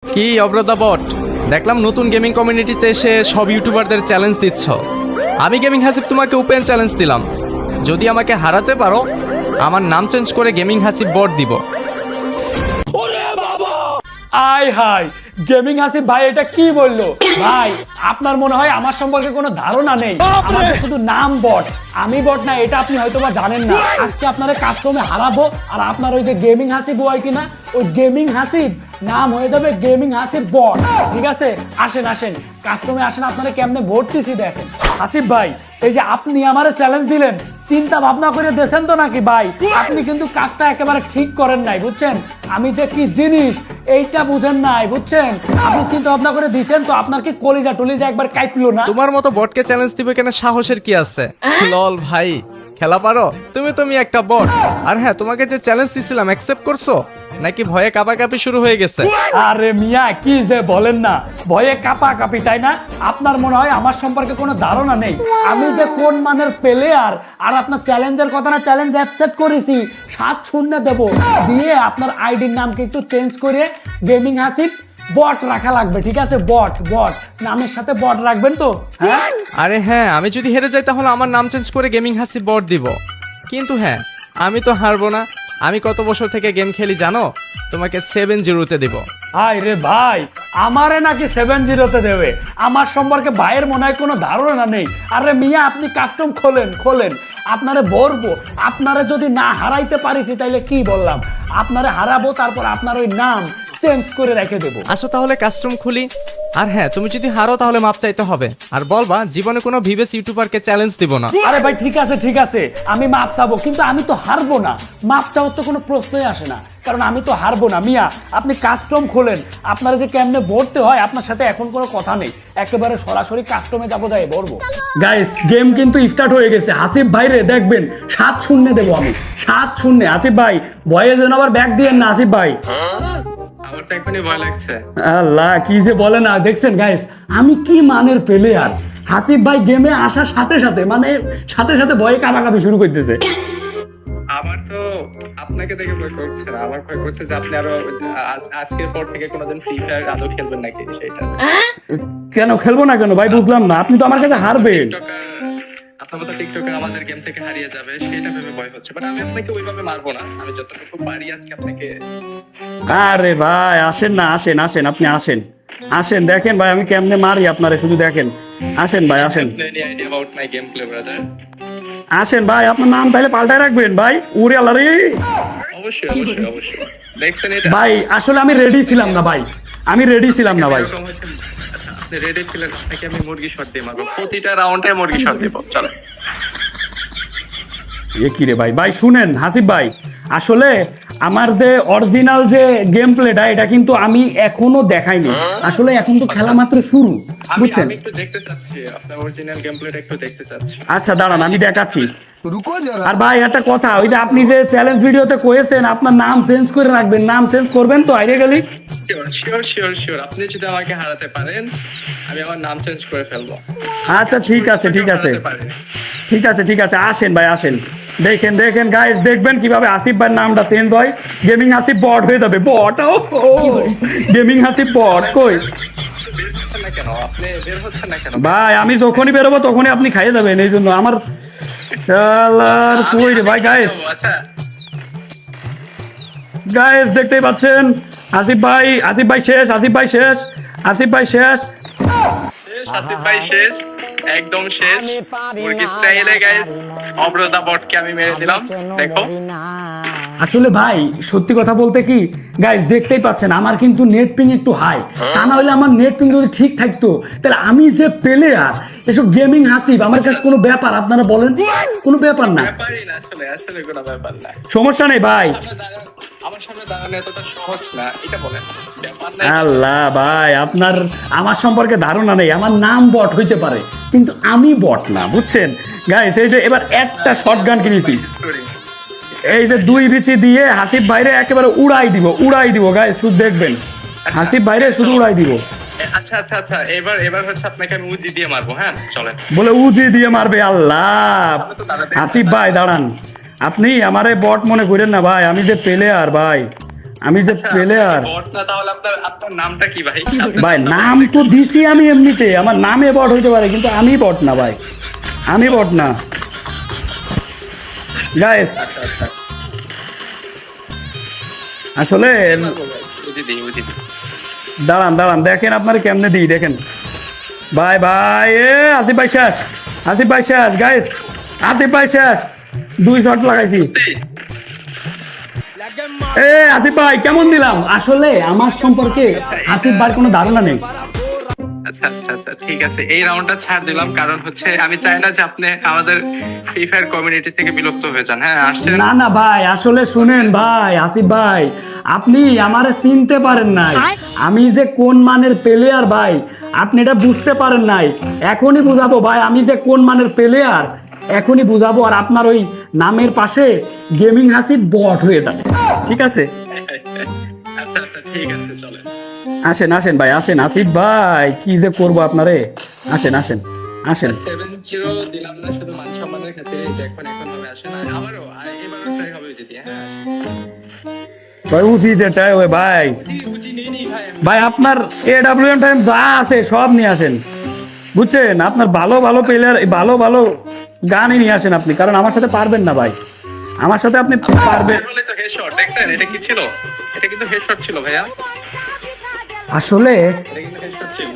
কি অব্রতা বট, দেখলাম নতুন গেমিং কমিউনিটিতে এসে সব ইউটিউবারদের চ্যালেঞ্জ দিচ্ছ। আমি গেমিং হাসিব তোমাকে ওপেন চ্যালেঞ্জ দিলাম, যদি আমাকে হারাতে পারো আমার নাম চেঞ্জ করে গেমিং হাসিব বট দিব। আয় হাই, গেমিং হাসিব ভাই এটা কি বললো? ভাই আপনার মনে হয় আমার সম্পর্কে কোনো ধারণা নেই। আমার তো শুধু নাম বট, আমি বট না, এটা আপনি হয়তো বা জানেন না। আজকে আপনার কাস্টমে হারাবো আর আপনার ওই যে গেমিং হাসিব হয় কিনা, ওই গেমিং হাসিব নাম হয়ে যাবে গেমিং হাসিব বট। ঠিক আছে, আসেন আসেন কাস্টমে আসেন, আপনারা কেমনে ভোট দিছি দেখেন। হাসিব ভাই এই যে আপনি আমারে চ্যালেঞ্জ দিলেন, চিন্তা ভাবনা করে দেন তো নাকি ভাই? আপনি কিন্তু কাজটা একেবারে ঠিক করেন নাই, বুঝছেন? আমি যে কি জিনিস এইটা বুঝেন নাই, বুঝছেন? আপনি চিন্তা ভাবনা করে দিছেন তো আপনার কি কলিজা টলিজা একবার কাইপলো না? তোমার মতো বটকে চ্যালেঞ্জ দিবে কেন, সাহসের কি আছে? লল ভাই, খেলা পারো তুমি একটা বট। আর হ্যাঁ, তোমাকে যে চ্যালেঞ্জ দিছিলাম অ্যাকসেপ্ট করছো নাকি ভয়ে কাঁপাকাঁপি শুরু হয়ে গেছে? আরে মিয়া কি যে বলেন না, ভয়ে কাপা কাপি তাই না? আপনার মনে হয় আমার সম্পর্কে কোনো ধারণা নেই আমি যে কোন মানের প্লেয়ার। আর আপনার চ্যালেঞ্জের কথা না, চ্যালেঞ্জ অ্যাকসেপ্ট করেছি, 7-0 দেবো দিয়ে আপনার আইডির নামকে একটু চেঞ্জ করে গেমিং হাসিব বট রাখা লাগবে। ঠিক আছে, বট বট নামের সাথে বট রাখবেন তো? হ্যাঁ আরে হ্যাঁ, আমি যদি হেরে যাই তাহলে আমার নাম চেঞ্জ করে গেমিং হাসিব বট দিব। কিন্তু হ্যাঁ, আমি তো হারবো না। আমি কত বছর থেকে গেম খেলি জানো? তোমাকে 7-0-তে দিব। হাই রে ভাই, আমারে নাকি 7-0-তে দেবে? আমার সম্পর্কে ভাইয়ের মনে হয় কোনো ধারণা নেই। আরে মিয়া আপনি কাস্টম খোলেন, আপনারে বলবো, আপনারে যদি না হারাইতে পারিছি তাইলে কি বললাম, আপনারে হারাবো, তারপর আপনার ওই নাম চেঞ্জ করে রেখে দেবো। আসো তাহলে কাস্টম খুলি। আর হ্যাঁ, তুমি যদি হারো তাহলে মাপ চাইতে হবে, আর বলবা জীবনে কোনো ভিভেস ইউটিউবারকে চ্যালেঞ্জ দিব না। আরে ভাই ঠিক আছে, আমি মাপ চাবো, কিন্তু আমি তো হারবো না। মাপ চাওয়ার তো কোনো প্রশ্নই আসে না, কারণ আমি তো হারবো না। মিয়া আপনি কাস্টম খোলেন, আপনারা যে কেমনে ভরতে হয় আপনার সাথে এখন কোনো কথা নেই, একেবারে সরাসরি কাস্টমে যাবো, যাই ভরবো। গাইস গেম কিন্তু স্টার্ট হয়ে গেছে। হাসিব ভাই রে দেখবেন 7-0 দেবো আমি, 7-0। আসিফ ভাই ভয়ে যেন আবার ব্যাক দিয়েন না আসিফ ভাই। আমার তো এখনই ভয় লাগছে। আল্লাহ কি যে বলে না, দেখছেন গাইস আমি কি মানের প্লেয়ার। হাসিব ভাই গেমে আসার সাথে সাথে সাথে ভয়ে কাঁপাকাঁপি শুরু করতেছে। আমার তো আপনাকে দেখে ভয় করছে না, আমার ভয় করছে যে আপনি আরো আজকের পর থেকে কোনোদিন ফ্রি ফায়ার আদৌ খেলবেন নাকি সেটা। কেন খেলবো না কেন ভাই, বুঝলাম না। আপনি তো আমার কাছে হারবেন। আপনার মতো টিকটকার আমাদের গেম থেকে হারিয়ে যাবে সেটা ভেবে ভয় হচ্ছে, বাট আমি আপনাকে ওইভাবে মারবো না, আমি যতটুকু পারি আজকে আপনাকে। আরে ভাই আসেন না, আসেন আপনি আসেন দেখেন ভাই আমি কেমনে মারি আপনারে, শুধু দেখেন। আসেন ভাই আসেন, any idea about my game play brother? আসেন ভাই, আপনার নাম তাহলে পাল্টায় রাখবেন ভাই। উড়ে আল্লাহ রে অবশ্যই দেখছেন এটা ভাই, আসলে আমি রেডি ছিলাম না ভাই, ভাই। এরকম হচ্ছে, আপনি রেডি ছিলেন, আপনাকে আমি মুরগি শট দিয়ে মারবো, প্রতিটা রাউন্ডে মুরগি শট দিব। চলে এ কি রে ভাই শুনেন হাসিব ভাই, আসলে আমার যে অরিজিনাল যে গেম প্লেটা এটা কিন্তু আমি এখনো দেখাইনি। আসলে এখন তো খেলা মাত্র শুরু, বুঝছেন? আমি একটু দেখতে চাচ্ছি আপনার অরিজিনাল গেম প্লেটা, একটু দেখতে চাচ্ছি। আচ্ছা দাঁড়ান আমি দেখাচ্ছি। আর ভাই একটা কথা, ওই যে আপনি যে চ্যালেঞ্জ ভিডিওতে কয়েছেন আপনার নাম চেঞ্জ করে রাখবেন, নাম চেঞ্জ করবেন তো আইরে গেলি? শিওর আপনি যদি আমাকে হারাতে পারেন আমি আমার নাম চেঞ্জ করে ফেলবো। আচ্ছা ঠিক আছে আসেন ভাই আসেন, দেখেন গাইস, দেখবেন কিভাবে আসিফ ভাইয়ের নামটা চেঞ্জ হয়, গেমিং আসিফ বট হয়ে যাবে। বট গেমিং আসিফ বট কই বের হচ্ছেন না কেন? আপনি বের হচ্ছেন না কেন? ভাই? আমি যখনই বেরোবো তখনই আপনি খাইয়ে যাবেন, এই জন্য আমার শালার কই রে ভাই। আচ্ছা গাইস দেখতেই পাচ্ছেন আসিফ ভাই শেষ, আসিফ ভাই শেষ। আসিফ ভাই শেষ, একদম শেষ। মুরগি স্টাইলে গাইস অব্রতা বটকে আমি মেরে দিলাম, দেখো। আসলে ভাই সত্যি কথা বলতে কি গাইস, দেখতেই পাচ্ছেন আমার কিন্তু নেট পিং একটু হাই, তা না হলে আমার নেট পিং যদি ঠিক থাকতো তাহলে আমি যে প্লেয়ার, এসব গেমিং হাসিব আমার কাছে কোনো ব্যাপার? আপনারা বলেন, কোনো ব্যাপার না। ব্যাপারই না, আসলে কোনো ব্যাপার না। সমস্যা নেই ভাই, আমার সামনে দাঁড়ানো এতটা সহজ না, এটা বলেন ব্যাপার না। আল্লাহ ভাই আপনার আমার সম্পর্কে ধারণা নেই, আমার নাম বট হইতে পারে কিন্তু আমি বট না, বুঝছেন গাইস? এই যে এবার একটা শটগান কিনেছি, এই যে 2 বিচি দিয়ে হাসিফ ভাইরে একেবারে উড়াই দিব গাইস, শুধু দেখবেন হাসিফ ভাইরে শুধু উড়াই দিব। আচ্ছা এবার হচ্ছে আপনাকে আমি উজি দিয়ে মারবো। হ্যাঁ চলেন। বলে উজি দিয়ে মারবে? আল্লাহ হাসিফ ভাই দাঁড়ান, আপনি আমারে বট মনে করেন না ভাই, আমি যে প্লেয়ার ভাই, আমি যে প্লেয়ার বট না, তাহলে আপনার আপনার নামটা কি ভাই? ভাই, নাম তো দিছি আমি এমনিতে, আমার নামে বট হইতে পারে, কিন্তু আমি বট না ভাই, আমি বট না গাইস। আচ্ছা আচ্ছা, আসলে বুঝি দিই। দাঁড়ান দাঁড়ান, দেখেন আপনার কেমনে দিই, দেখেন ভাই ভাই। আসিফ ভাই শেষ, আসিফ ভাই শেষ গাইস, আসিফ ভাই শেষ, 2 শট লাগাইছি। আসিফ ভাই কেমন দিলাম? আসলে আমার সম্পর্কে আসিফ ভাই কোনো ধারণা নেই। আচ্ছা আচ্ছা আচ্ছা, ঠিক আছে, এই রাউন্ডটা ছাড় দিলাম, কারণ হচ্ছে আমি চাই না যে আপনি আমাদের ফ্রি ফায়ার কমিউনিটি থেকে বিলুপ্ত হয়ে যান। হ্যাঁ, আসছেন। না না ভাই, আসলে শুনেন ভাই, আসিফ ভাই আপনি আমারে চিনতে পারেন নাই, আমি যে কোন মানের প্লেয়ার ভাই, আপনি এটা বুঝতে পারেন নাই। এখনই বুঝাবো ভাই, আমি যে কোন মানের প্লেয়ার এখনই বুঝাবো, আর আপনার ওই নামের পাশে গেমিং হাসিফ বট হয়ে যাবে, ঠিক আছে? আচ্ছা আচ্ছা, ঠিক আছে, চলেন। আসেন আসেন ভাই, আসেন আসিফ ভাই, কি যে করবো আপনারে, আসেন আসেন আসেন। 7-0 দিলাম না শুধু মান সম্মানের খাতিরে, এখন হবে, আসে না আমারও এবারও ট্রাই হবে যদি। হ্যাঁ ভাই উচিত এটাই ওই ভাই, বুঝি নেই ভাই। ভাই আপনার AWM টাইম যা আছে সব নিয়ে আসেন, বুঝছেন? আপনার ভালো ভালো প্লেয়ার, ভালো ভালো গানই নিয়ে আসেন আপনি, কারণ আমার সাথে পারবেন না ভাই, আমার সাথে আপনি পারবেন। বলে তো হেডশট দেখছেন, এটা কি ছিল? এটা কিন্তু হেডশট ছিল ভাইয়া, আসলে এটা কিন্তু হেডশট ছিল।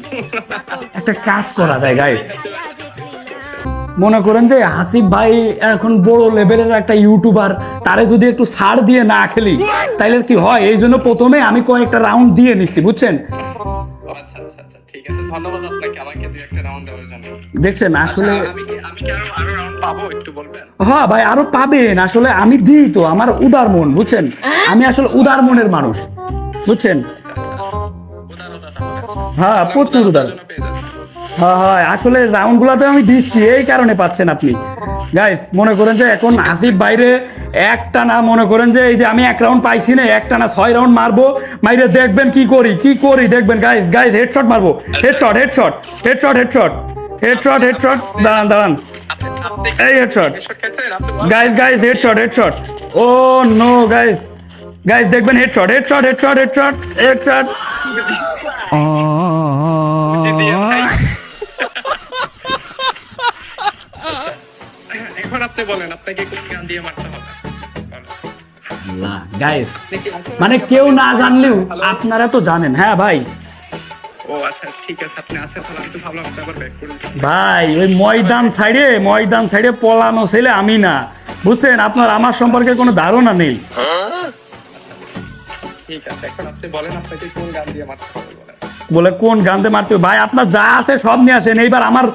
একটা কাজ করা যায় গাইস, মনে করেন যে হাসিফ ভাই এখন বড় লেভেলের একটা ইউটিউবার, তারে যদি একটু ছাড় দিয়ে না খেলি তাইলে কি হয়, এই জন্য প্রথমে আমি কয়েকটা রাউন্ড দিয়ে নিচ্ছি, বুঝছেন? আচ্ছা আচ্ছা আচ্ছা, ঠিক আছে, ধন্যবাদ আপনাকে আমাকে দুই একটা রাউন্ড দেওয়ার জন্য। দেখছেন আসলে আমি কি আরো রাউন্ড পাবো একটু বলবেন? হ্যাঁ ভাই, আরো পাবেন, আসলে আমি দিই তো, আমার উদার মন, বুঝছেন? আমি আসলে উদার মনের মানুষ, বুঝছেন? হ্যাঁ প্রচুর উদার। হ্যাঁ হ্যাঁ, আসলে রাউন্ড গুলাতে আমি দিচ্ছি, এই কারণে পাচ্ছেন আপনি গাইস। মনে করেন যে এখন আসিফ বাইরে একটা না, মনে করেন যে এই যে আমি 1 রাউন্ড পাইছি না, একটা না 6 রাউন্ড মারবো, মাইরে দেখবেন কি করি দেখবেন গাইস। গাইস হেডশট মারবো, headshot headshot headshot headshot headshot headshot, দাঁড়ান দাঁড়ান, এই headshot guys, guys headshot headshot, ও নো গাইস, গাইস দেখবেন headshot headshot headshot headshot headshot. এখন আপনি বলেন, আপনাকে কোন গান দিয়ে মারতে হবে? গাইস মানে কেউ না জানলেও আপনারা তো জানেন। হ্যাঁ ভাই, ও আচ্ছা ঠিক আছে, আপনি আছেন, তাহলে আমি তো ভাবলাম আপনি আবার ব্যাক করুন। ভাই ওই ময়দান সাইডে পলানো ছেলে আমি না, বুঝছেন? আপনার আমার সম্পর্কে কোনো ধারণা নেই। ঠিক আছে, এখন আপনি বলেন আপনাকে কোন গান দিয়ে মারতে হবে বলেন। বলে কোন গানতে মারতে হবে? ভাই আপনার যা আছে সব নিয়ে আসেন, এইবার আমার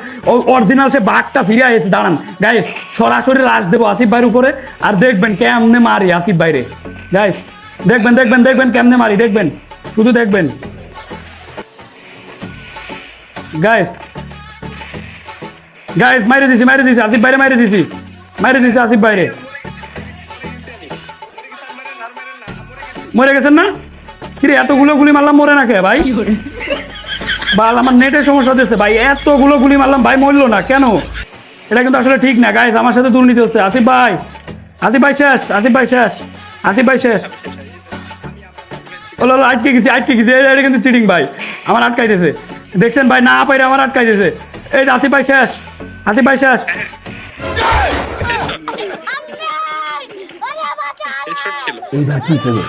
অরিজিনাল সে বাঘটা ফিরে আসছে। দাঁড়ান গাইস, সরাসরি রাশ দেবো আসিফ ভাইয়ের উপরে, আর দেখবেন কেমনে মারি আসিফ ভাইরে। গাইস দেখবেন দেখবেন দেখবেন কেমনে মারি, দেখবেন, শুধু দেখবেন গাইস। গাইস মাইরে দিছি আসিফ ভাইরে, মাইরে দিছি আসিফ ভাইরে। মরে গেছেন না? কিরে এতগুলো গুলি মারলাম, মরে না কে ভাই? বাল আমার নেটের সমস্যা দিচ্ছে ভাই, এতগুলো গুলি মারলাম ভাই, মরলো না কেন? এটা কিন্তু আসলে ঠিক না গাইস, আমার সাথে দুর্নীতি হচ্ছে। আসিফ ভাই শেষ, আসিফ ভাই শেষ। ওলো আটকে গেছি, এটা কিন্তু চিটিং ভাই, আমার আটকাইতেছে, দেখছেন ভাই, না পাইরে আমার আটকাইতেছে। এই যে আসিফ ভাই শেষ। হেডশট ছিল। এইবার কি করবো?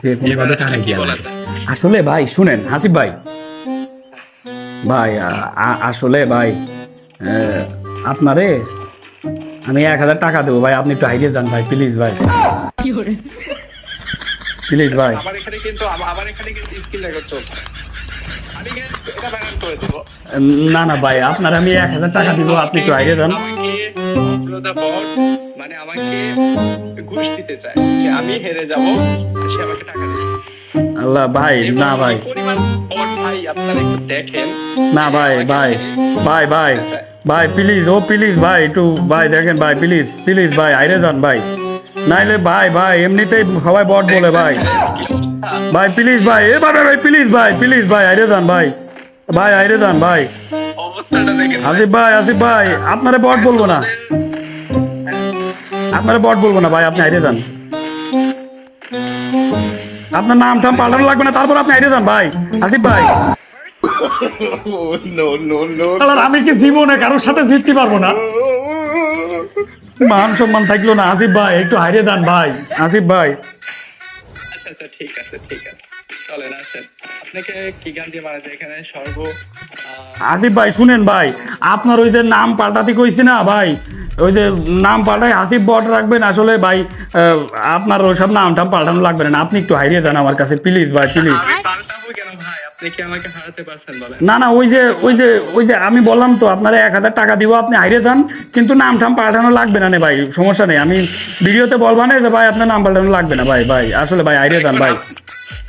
যে কোনোভাবে টাকাই দিয়া লাগে। আসলে ভাই শুনেন হাসিফ ভাই, আসলে ভাই আপনারে আমি 1000 টাকা দেবো ভাই, আপনি একটু হাইরে যান ভাই, প্লিজ ভাই, প্লিজ ভাই। আমার এখানে কিন্তু স্ক্রিন রেকর্ড চলছে, আমি এটা ব্যান করে দেব। না ভাই, আপনার আমি 1000 টাকা দিব, আপনি একটু হাইরে যান। মানে আমাকে ঘুষ দিতে চায় যে আমি হেরে যাব, সে আমাকে টাকা দিবে। আল্লাহ ভাই, না ভাই, ভাই আপনারা একটু দেখেন না ভাই প্লিজ ভাই, একটু ভাই দেখেন ভাই, প্লিজ ভাই হাইরে যান ভাই, নাইলে ভাই এমনিতেই সবাই বট বলে ভাই প্লিজ ভাই, ভাই প্লিজ ভাই হাইরে যান ভাই, হাইরে যান ভাই। অবস্থাটা দেখেন আসিফ ভাই আপনারে বট বলবো না, ভাই আপনি হাইরে যান। আপনার নাম টাম পাল্টানো লাগবে না, তারপর আপনি আইডিয়া দেন ভাই। আসিফ ভাই শালার আমি কি জীবনে কারোর সাথে জিততে পারবো না? মান সম্মান থাকলো না। আসিফ ভাই একটু হারিয়ে দেন ভাই। আসিফ ভাই আচ্ছা আচ্ছা ঠিক আছে চলেন আসেন। আপনাকে কি গান দিয়ে মারা যায় এখানে আসিফ ভাই শুনেন ভাই, আপনার ওই যে নাম পাল্টাতে কইছি না ভাই, ওই যে নাম পাল্টাই আসিফ বট রাখবেন আসলে ভাই। আপনার ওইসব নাম টাম পাল্টানো লাগবে না, আপনি একটু হারিয়ে দেন আমার কাছে প্লিজ ভাই, প্লিজ। আমি পাল্টাবো কেন ভাই? আপনি কি আমাকে হারাতে পারছেন বলেন? না না, ওই যে আমি বললাম তো আপনারা 1000 টাকা দিব, আপনি হারিয়ে যান, কিন্তু নাম টাম পাল্টানো লাগবে না ভাই, সমস্যা নেই। আমি ভিডিওতে বলবা না যে ভাই আপনার নাম পাল্টানো লাগবে না ভাই। ভাই আসলে ভাই হারিয়ে যান ভাই।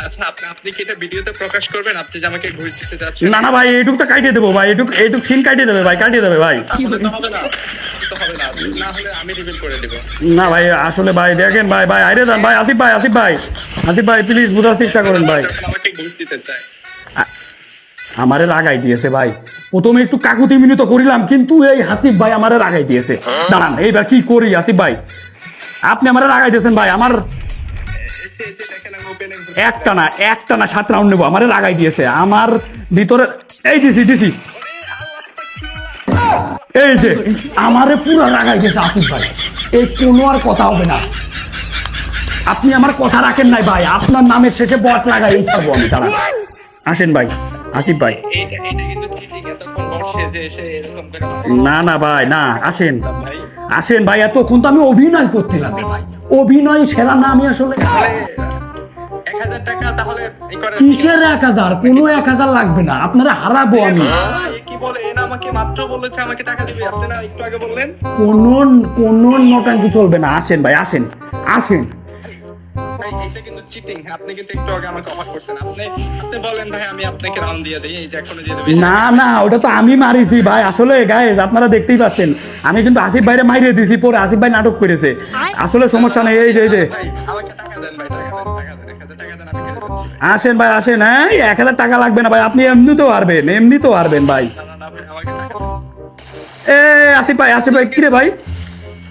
আচ্ছা আপনি কি এটা ভিডিওতে প্রকাশ করবেন আপনি যে আমাকে ঘুষ দিতে যাচ্ছেন? না না ভাই, এইটুক তো কাটিয়ে দেবো ভাই, এইটুক সিন কাটিয়ে দেবে ভাই, কাটিয়ে দেবে ভাই। তাহলে তো হবে না, না হলে আমি রিভিল করে দেব। না ভাই আসলে ভাই দেখেন ভাই, ভাই হারিয়ে যান ভাই। আসিফ ভাই প্লিজ বোঝার চেষ্টা করেন ভাই। যখন আমাকে ঘুষ দিতে চায় আমারে রাগাই দিয়েছে ভাই, প্রথমে একটু কাকুতি মিনতি করিলাম, কিন্তু এই হাসিফ ভাই আমারে রাগাই দিয়েছে। দাঁড়ান এইবার কি করি আসিফ ভাই, আপনি আমারে রাগাই দিয়েছেন ভাই। আমার এসে দেখেন আমি ওপেনে একটা না 7 রাউন্ড নেবো, আমারে রাগাই দিয়েছে আমার ভিতরে। এই দিছি এই যে আমারে পুরো রাগাই দিয়েছে আসিফ ভাই, এই কোনো আর কথা হবে না। আপনি আমার কথা রাখেন নাই ভাই, আপনার নামের শেষে বট লাগাই এই ছাড়বো আমি। দাঁড়ান আসেন ভাই, আসিফ ভাই। এটা কিন্তু চিটিং, এতক্ষণ বসে যে এসে এরকম করে না ভাই না, আসেন ভাই আসেন ভাই, এতক্ষণ তো আমি অভিনয় করছিলাম রে ভাই, অভিনয় সেরা না আমি আসলে। 1000 টাকা তাহলে এই করে কিসের 1000? কোনো 1000 লাগবে না, আপনারা হারাবো আমি। এ কি বলে? এনা আমাকে মাত্র বলেছে আমাকে টাকা দিবে, আপনি না একটু আগে বললেন? কোনো নোটাঙ্কি চলবে না, আসেন ভাই আসেন। ভাই এটা কিন্তু চিটিং। আপনি কিন্তু একটু আগে আমাকে অফার করছেন। আপনি বলেন ভাই আমি আপনাকে রাউন্ড দিয়ে দেই, এই যে এখনো দিয়ে দেব। না ওটা তো আমি মারিছি ভাই। আসলে গাইস আপনারা দেখতেই পাচ্ছেন, আমি কিন্তু আসিফ ভাইরে মাইরে দিছি, পরে আসিফ ভাই নাটক করেছে। আসলে সমস্যা নেই, এই যে ভাই আমাকে টাকা দেন ভাই, টাকা দেন 1000 টাকা দেন, আমি কেটে যাচ্ছি। আসেন ভাই আসেন। হ্যাঁ 1000 টাকা লাগবে না ভাই, আপনি এমনিতেও পারবেন ভাই। না ভাই আমাকে টাকা দেন। আসিফ ভাই কিরে ভাই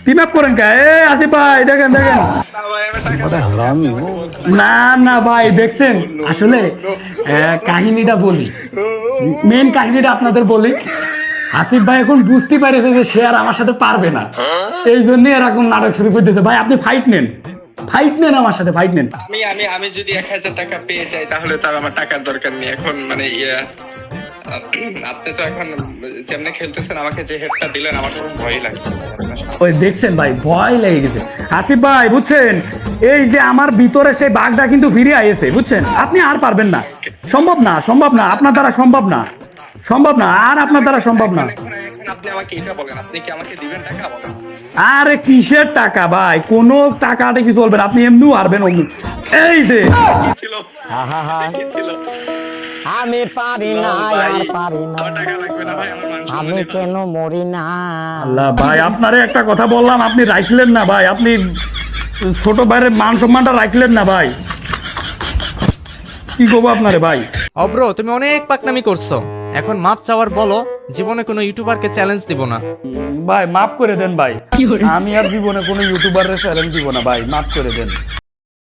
টিম আপ করেন কে? আসিফ ভাই দেখেন। না ভাই আমি টাকা দেন। না ভাই দেখছেন, আসলে কাহিনীটা বলি, মেন কাহিনীটা আপনাদের বলি। আসিফ ভাই এখন বুঝতে পারেছে যে সে আর আমার সাথে পারবে না, এই জন্য এরকম নাটক শুরু করতেছে। ভাই আপনি ফাইট নেন আমার সাথে, ফাইট নেন। আমি যদি 1000 টাকা পেয়ে যাই তাহলে তার আমার টাকার দরকার নেই এখন। মানে আপনি তো এখন যেমনি খেলতেছেন, আমাকে যে হেডটা দিলেন আমার খুব ভয় লাগছে ভাই আপনার সামনে। ওই দেখছেন ভাই, ভয় লেগে গেছে। আসিফ ভাই বুঝছেন, এই যে আমার ভিতরে সেই বাঘটা কিন্তু ফিরে আইছে, বুঝছেন? আপনি আর পারবেন না, সম্ভব না, আপনার দ্বারা সম্ভব না, আর আপনার দ্বারা সম্ভব না। এখন আপনি আমাকে এটা বলেন, আপনি কি আমাকে দিবেন টাকা বলেন? আরে কিসের টাকা ভাই, কোনো টাকাটা কি চলবে না, আপনি এমনিও হারবেন অমনি। এই যে কি ছিল কি ছিল? আমি পারি না ভাই, আর পারি না, আমার টাকা লাগবে না ভাই, আমার মান সম্মান আমি নেই। কেন মরি না। আল্লাহ ভাই, আপনারে একটা কথা বললাম, আপনি রাখলেন না ভাই, আপনি ছোট ভাইয়ের মান সম্মানটা রাখলেন না ভাই, কি করবো আপনারে ভাই। অব্র তুমি অনেক পাকনামি করছো, এখন মাপ চাওয়ার বলো, জীবনে কোনো ইউটিউবারকে চ্যালেঞ্জ দিব না। ভাই মাফ করে দেন ভাই, আমি আর জীবনে কোনো ইউটিউবারের চ্যালেঞ্জ দিব না ভাই, মাফ করে দেন।